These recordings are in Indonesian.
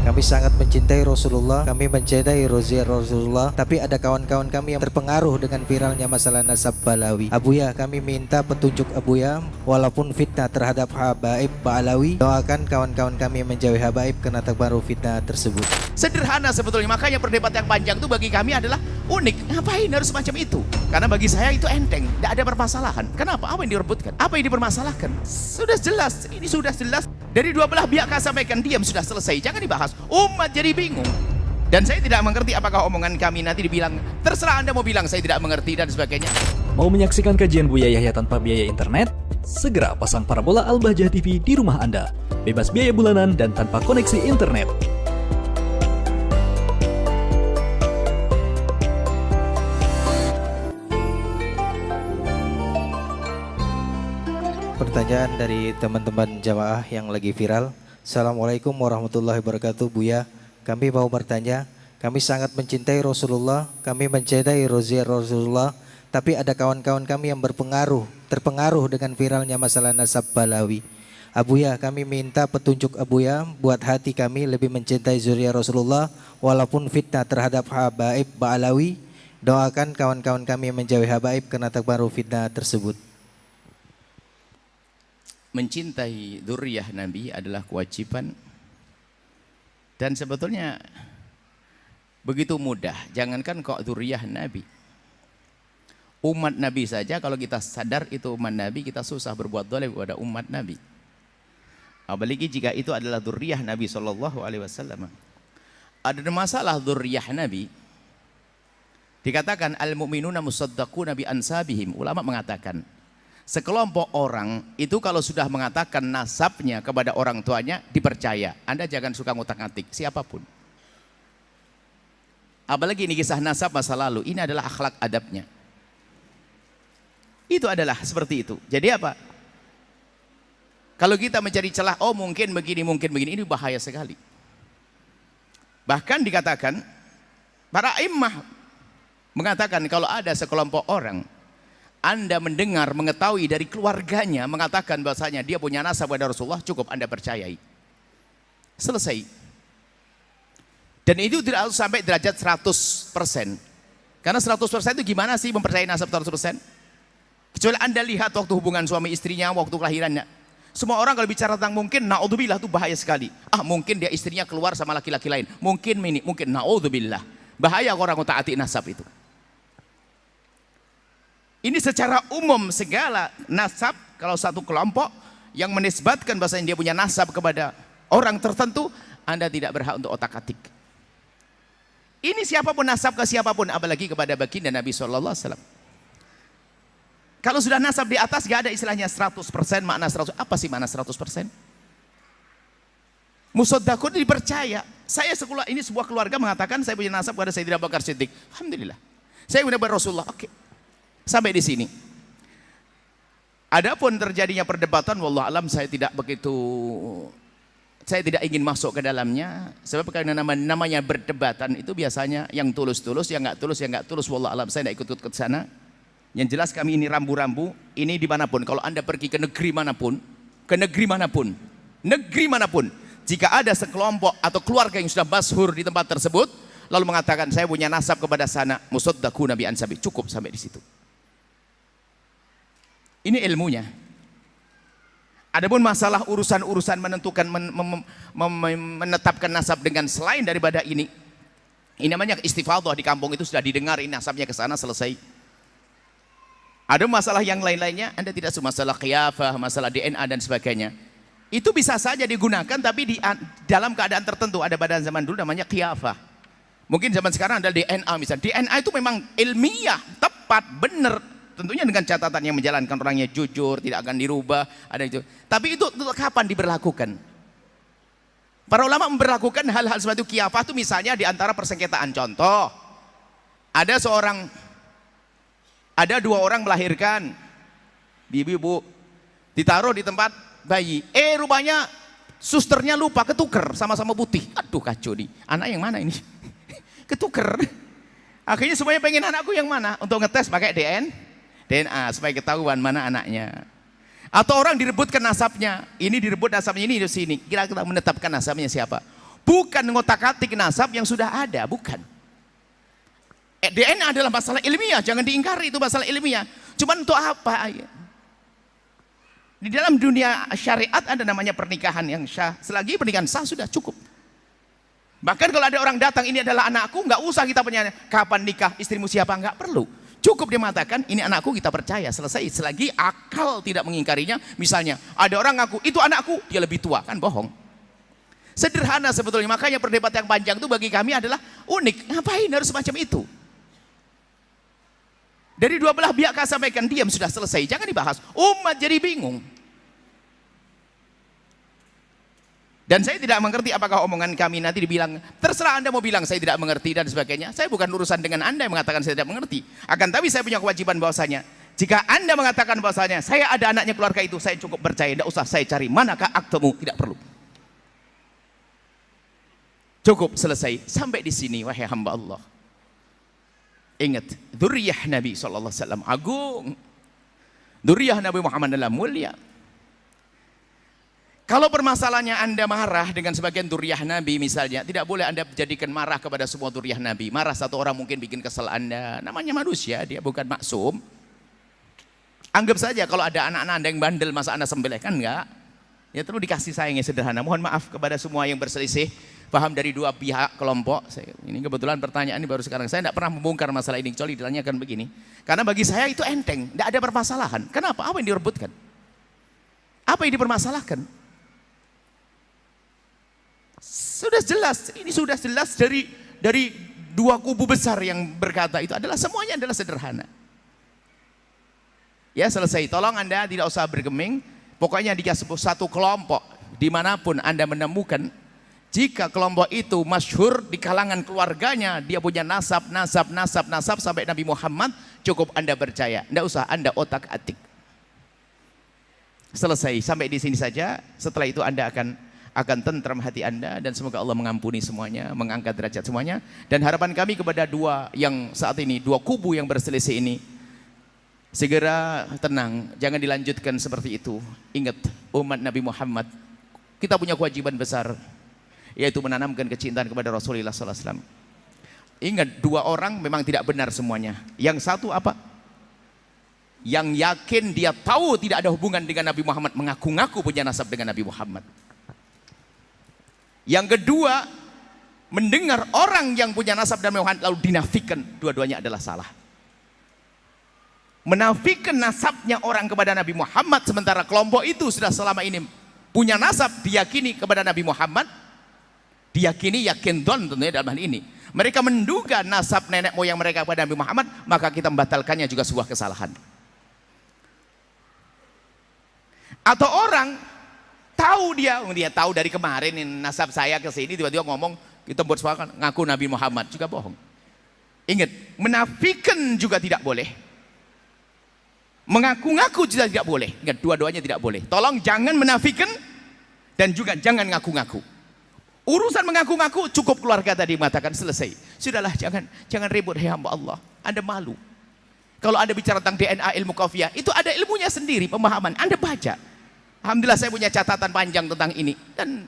Kami sangat mencintai Rasulullah, kami mencintai Rasulullah, tapi ada kawan-kawan kami yang terpengaruh dengan viralnya masalah nasab Balawi. Abuya, kami minta petunjuk Abuya, walaupun fitnah terhadap habaib Balawi, doakan kawan-kawan kami menjauhi habaib karena terpengaruh fitnah tersebut. Sederhana sebetulnya, makanya perdebatan yang panjang itu bagi kami adalah unik. Ngapain harus semacam itu? Karena bagi saya itu enteng, tidak ada permasalahan. Kenapa? Apa yang direbutkan? Apa yang dipermasalahkan? Sudah jelas, ini sudah jelas. Dari dua belah pihak sampaikan, diam, sudah selesai, jangan dibahas. Umat jadi bingung. Dan saya tidak mengerti apakah omongan kami nanti dibilang, terserah Anda mau bilang saya tidak mengerti dan sebagainya. Mau menyaksikan kajian Buya Yahya tanpa biaya internet? Segera pasang parabola Al-Bahjah TV di rumah Anda. Bebas biaya bulanan dan tanpa koneksi internet. Pertanyaan dari teman-teman jamaah yang lagi viral. Assalamualaikum warahmatullahi wabarakatuh. Buya, kami mau bertanya, kami sangat mencintai Rasulullah, kami mencintai Rasulullah, tapi ada kawan-kawan kami yang terpengaruh dengan viralnya masalah nasab Balawi. Abuya, kami minta petunjuk Abuya buat hati kami lebih mencintai zuriat Rasulullah walaupun fitnah terhadap habaib Balawi. Doakan kawan-kawan kami menjauhi habaib karena terpengaruh fitnah tersebut. Mencintai dzurriyyah Nabi adalah kewajiban dan sebetulnya begitu mudah. Jangankan kok dzurriyyah Nabi, umat Nabi saja kalau kita sadar itu umat Nabi, kita susah berbuat zalim kepada umat Nabi, apalagi jika itu adalah dzurriyyah Nabi SAW. Ada masalah dzurriyyah Nabi, dikatakan al-mu'minuna musaddaquna bi ansabihim. Ulama mengatakan sekelompok orang itu kalau sudah mengatakan nasabnya kepada orang tuanya dipercaya. Anda jangan suka ngutak-ngatik siapapun. Apalagi ini kisah nasab masa lalu, ini adalah akhlak adabnya. Itu adalah seperti itu. Jadi apa? Kalau kita mencari celah, oh mungkin begini, ini bahaya sekali. Bahkan dikatakan, para imam mengatakan kalau ada sekelompok orang Anda mendengar, mengetahui dari keluarganya mengatakan bahasanya dia punya nasab pada Rasulullah, cukup Anda percayai. Selesai. Dan itu tidak harus sampai derajat 100%. Karena 100% itu gimana sih mempercayai nasab 100%? Kecuali Anda lihat waktu hubungan suami istrinya, waktu kelahirannya. Semua orang kalau bicara tentang mungkin, na'udzubillah itu bahaya sekali. Mungkin dia istrinya keluar sama laki-laki lain. Mungkin na'udzubillah. Bahaya orang utaati nasab itu. Ini secara umum segala nasab, kalau satu kelompok yang menisbatkan bahasanya dia punya nasab kepada orang tertentu, Anda tidak berhak untuk otak-atik. Ini siapapun nasab ke siapapun, apalagi kepada baginda Nabi SAW. Kalau sudah nasab di atas, gak ada istilahnya 100%, makna 100%. Apa sih makna 100%? Musaddaqun dipercaya. Ini sebuah keluarga mengatakan saya punya nasab kepada Sayyidina Abu Bakar Siddiq. Alhamdulillah. Saya punya Rasulullah. Oke. Sampai di sini. Adapun terjadinya perdebatan, wallah alam saya tidak ingin masuk ke dalamnya, sebab karena namanya berdebatan itu biasanya yang tulus-tulus, yang nggak tulus, wallah alam saya tidak ikut ke sana. Yang jelas kami ini rambu-rambu, ini dimanapun, kalau Anda pergi ke negeri manapun, jika ada sekelompok atau keluarga yang sudah masyhur di tempat tersebut, lalu mengatakan saya punya nasab kepada sana, musaddaquna bi ansabi, cukup sampai di situ. Ini ilmunya. Adapun masalah urusan-urusan menentukan menetapkan nasab dengan selain daripada ini namanya istifadhah. Di kampung itu sudah didengar ini nasabnya ke sana, selesai. Ada masalah yang lain-lainnya, Anda tidak suka masalah qiyafah, masalah DNA dan sebagainya. Itu bisa saja digunakan, tapi dalam keadaan tertentu. Ada pada zaman dulu namanya qiyafah. Mungkin zaman sekarang ada DNA misalnya. DNA itu memang ilmiah, tepat, benar. Tentunya dengan catatan yang menjalankan orangnya jujur, tidak akan dirubah, ada itu. Tapi itu kapan diberlakukan? Para ulama memberlakukan hal-hal seperti itu. Qiyafah itu misalnya di antara persengketaan. Contoh, ada dua orang melahirkan, ibu ditaruh di tempat bayi. Rupanya susternya lupa, ketuker, sama-sama putih. Aduh kacau nih, anak yang mana ini? Ketuker. Akhirnya semuanya pengen anakku yang mana? Untuk ngetes pakai DNA supaya ketahuan mana anaknya. Atau orang direbutkan nasabnya, ini direbut nasabnya ini di sini. Kira-kira menetapkan nasabnya siapa? Bukan ngotak-atik nasab yang sudah ada, bukan. DNA adalah masalah ilmiah, jangan diingkari, itu masalah ilmiah. Cuman untuk apa? Di dalam dunia syariat ada namanya pernikahan yang syah. Selagi pernikahan sah sudah cukup. Bahkan kalau ada orang datang, ini adalah anakku, nggak usah kita punya kapan nikah, istrimu siapa, nggak perlu. Cukup dia mengatakan, ini anakku, kita percaya, selesai. Selagi akal tidak mengingkarinya. Misalnya ada orang ngaku itu anakku, dia lebih tua, kan bohong. Sederhana sebetulnya. Makanya perdebatan yang panjang itu bagi kami adalah unik. Ngapain harus semacam itu? Dari dua belah pihak kami sampaikan, diam, sudah selesai, jangan dibahas. Umat jadi bingung. Dan saya tidak mengerti apakah omongan kami nanti dibilang, terserah Anda mau bilang saya tidak mengerti dan sebagainya. Saya bukan urusan dengan Anda yang mengatakan saya tidak mengerti. Akan tapi saya punya kewajiban bahwasanya, jika Anda mengatakan bahwasanya saya ada anaknya keluarga itu, saya cukup percaya, tidak usah saya cari manakah aktemu, tidak perlu. Cukup, selesai. Sampai di sini, wahai hamba Allah. Ingat, dzurriyyah Nabi SAW agung. Dzurriyyah Nabi Muhammad adalah mulia. Kalau permasalahannya Anda marah dengan sebagian dzurriyyah Nabi misalnya, tidak boleh Anda jadikan marah kepada semua dzurriyyah Nabi. Marah satu orang mungkin bikin kesal Anda. Namanya manusia, dia bukan maksum. Anggap saja kalau ada anak-anak Anda yang bandel, masa Anda sembelih, kan enggak? Ya perlu dikasih sayangnya sederhana. Mohon maaf kepada semua yang berselisih, paham dari dua pihak kelompok. Ini kebetulan pertanyaan ini baru sekarang. Saya tidak pernah membongkar masalah ini, kecuali ditanyakan begini. Karena bagi saya itu enteng, tidak ada permasalahan. Kenapa? Apa yang direbutkan? Apa yang dipermasalahkan? Sudah jelas, ini sudah jelas dari dua kubu besar yang berkata itu adalah semuanya adalah sederhana. Ya selesai, tolong Anda tidak usah bergeming. Pokoknya jika satu kelompok dimanapun Anda menemukan, jika kelompok itu masyhur di kalangan keluarganya, dia punya nasab sampai Nabi Muhammad, cukup Anda percaya, tidak usah Anda otak-atik. Selesai, sampai di sini saja. Setelah itu Anda akan tentram hati Anda, dan semoga Allah mengampuni semuanya, mengangkat derajat semuanya. Dan harapan kami kepada dua kubu yang berselisih ini, segera tenang, jangan dilanjutkan seperti itu. Ingat, umat Nabi Muhammad, kita punya kewajiban besar, yaitu menanamkan kecintaan kepada Rasulullah SAW. Ingat, dua orang memang tidak benar semuanya. Yang satu apa? Yang yakin dia tahu tidak ada hubungan dengan Nabi Muhammad, mengaku-ngaku punya nasab dengan Nabi Muhammad. Yang kedua, mendengar orang yang punya nasab dan Muhammad lalu dinafikan, dua-duanya adalah salah. Menafikan nasabnya orang kepada Nabi Muhammad, sementara kelompok itu sudah selama ini punya nasab, diyakini kepada Nabi Muhammad, diyakini yakin don tentunya dalam hal ini. Mereka menduga nasab nenek moyang mereka kepada Nabi Muhammad, maka kita membatalkannya juga sebuah kesalahan. Atau orang tahu dia tahu dari kemarin nasab saya ke sini, tiba-tiba ngomong kita buat suara ngaku Nabi Muhammad, juga bohong. Ingat, menafikan juga tidak boleh, mengaku-ngaku juga tidak boleh. Ingat, dua-duanya tidak boleh. Tolong jangan menafikan dan juga jangan ngaku-ngaku. Urusan mengaku-ngaku cukup keluarga tadi mengatakan selesai. Sudahlah, jangan ribut, hei hamba Allah. Anda malu. Kalau Anda bicara tentang DNA ilmu qaufiyah, itu ada ilmunya sendiri, pemahaman. Anda baca. Alhamdulillah saya punya catatan panjang tentang ini, dan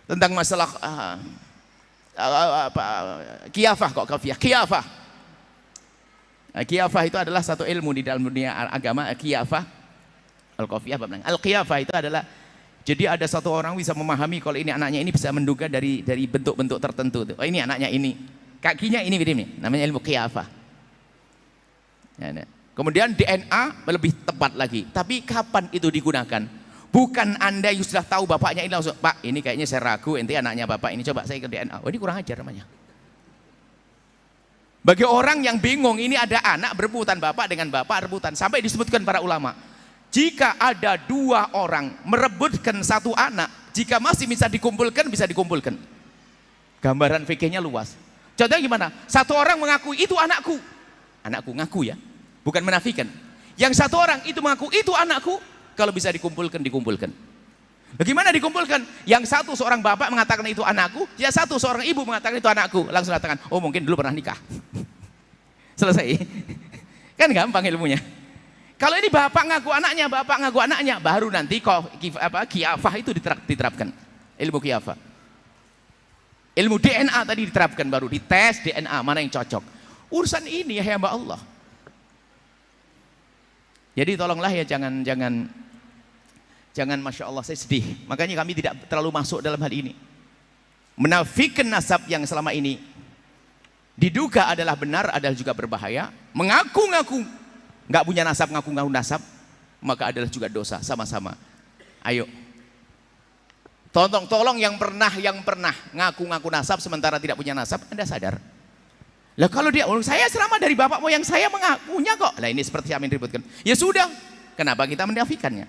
tentang masalah qiyafah, kok qaufiyah, qiyafah. Qiyafah itu adalah satu ilmu di dalam dunia agama. Qiyafah, al-qaufiyah, al-qiyafah itu adalah, jadi ada satu orang bisa memahami kalau ini anaknya ini, bisa menduga dari bentuk-bentuk tertentu. Oh ini anaknya ini, kakinya ini, namanya ilmu qiyafah. Ya, nah. Kemudian DNA lebih tepat lagi. Tapi kapan itu digunakan? Bukan Anda yang sudah tahu bapaknya ini langsung, Pak ini kayaknya saya ragu ente anaknya bapak ini, coba saya ke DNA. Oh ini kurang ajar namanya. Bagi orang yang bingung, ini ada anak berebutan, bapak dengan bapak rebutan. Sampai disebutkan para ulama, jika ada dua orang merebutkan satu anak, jika masih bisa dikumpulkan, bisa dikumpulkan. Gambaran fikihnya luas. Contohnya gimana? Satu orang mengaku itu anakku ngaku ya, bukan menafikan. Yang satu orang itu mengaku itu anakku, kalau bisa dikumpulkan, dikumpulkan. Bagaimana dikumpulkan? Yang satu seorang bapak mengatakan itu anakku, yang satu seorang ibu mengatakan itu anakku, langsung katakan, oh mungkin dulu pernah nikah. Selesai. Kan gampang ilmunya. Kalau ini bapak ngaku anaknya, baru nanti qiyafah itu diterapkan. Ilmu qiyafah. Ilmu DNA tadi diterapkan, baru dites DNA mana yang cocok. Urusan ini ya hamba Allah. Jadi tolonglah ya jangan Masya Allah, saya sedih. Makanya kami tidak terlalu masuk dalam hal ini. Menafikan nasab yang selama ini diduga adalah benar adalah juga berbahaya. Mengaku-ngaku nggak punya nasab, ngaku-ngaku nasab, maka adalah juga dosa sama-sama. Ayo. Tolong yang pernah ngaku-ngaku nasab sementara tidak punya nasab, Anda sadar. Lah kalau dia, saya selama dari bapak moyang saya mengakunya kok. Lah ini seperti yang diributkan. Ya sudah, kenapa kita menafikannya?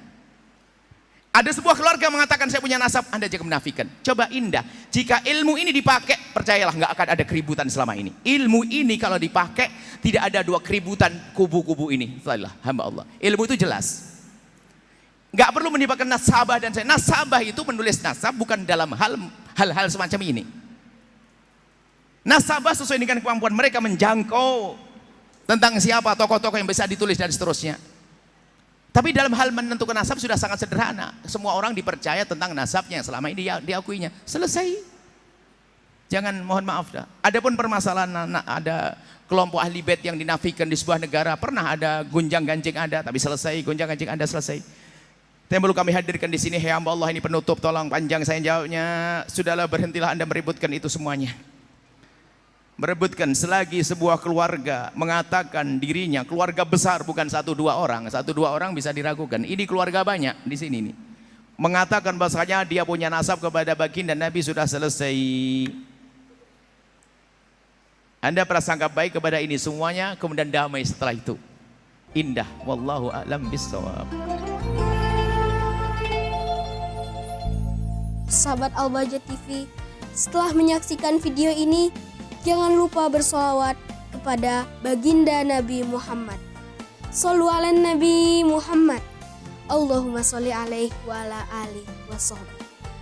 Ada sebuah keluarga mengatakan saya punya nasab, Anda jangan menafikan. Coba indah, jika ilmu ini dipakai, percayalah nggak akan ada keributan selama ini. Ilmu ini kalau dipakai, tidak ada dua keributan kubu-kubu ini. Setelah hamba Allah. Ilmu itu jelas. Nggak perlu menimpakan nasabah dan saya. Nasabah itu menulis nasab bukan dalam hal-hal semacam ini. Nasabah sesuai dengan kemampuan mereka menjangkau tentang siapa tokoh-tokoh yang bisa ditulis dan seterusnya. Tapi dalam hal menentukan nasab sudah sangat sederhana. Semua orang dipercaya tentang nasabnya yang selama ini diakuinya. Selesai. Jangan, mohon maaf dah. Adapun permasalahan ada kelompok ahli bait yang dinafikan di sebuah negara, pernah ada gonjang-ganjing ada, tapi selesai, gonjang-ganjing ada selesai. Yang perlu kami hadirkan di sini, hamba Allah ini penutup, tolong panjang saya jawabnya. Sudahlah, berhentilah Anda meributkan itu semuanya. Merebutkan selagi sebuah keluarga mengatakan dirinya keluarga besar, bukan 1-2 orang. 1-2 orang bisa diragukan. Ini keluarga banyak di sini nih. Mengatakan bahasanya dia punya nasab kepada baginda Nabi, sudah selesai. Anda prasangka baik kepada ini semuanya, kemudian damai setelah itu. Indah. Wallahu a'lam bissawab. Sahabat Al-Bahjah TV, setelah menyaksikan video ini, jangan lupa bersolawat kepada baginda Nabi Muhammad. Shollu ala Nabi Muhammad. Allahumma sholli alaihi wa ala alihi wa sahbihi.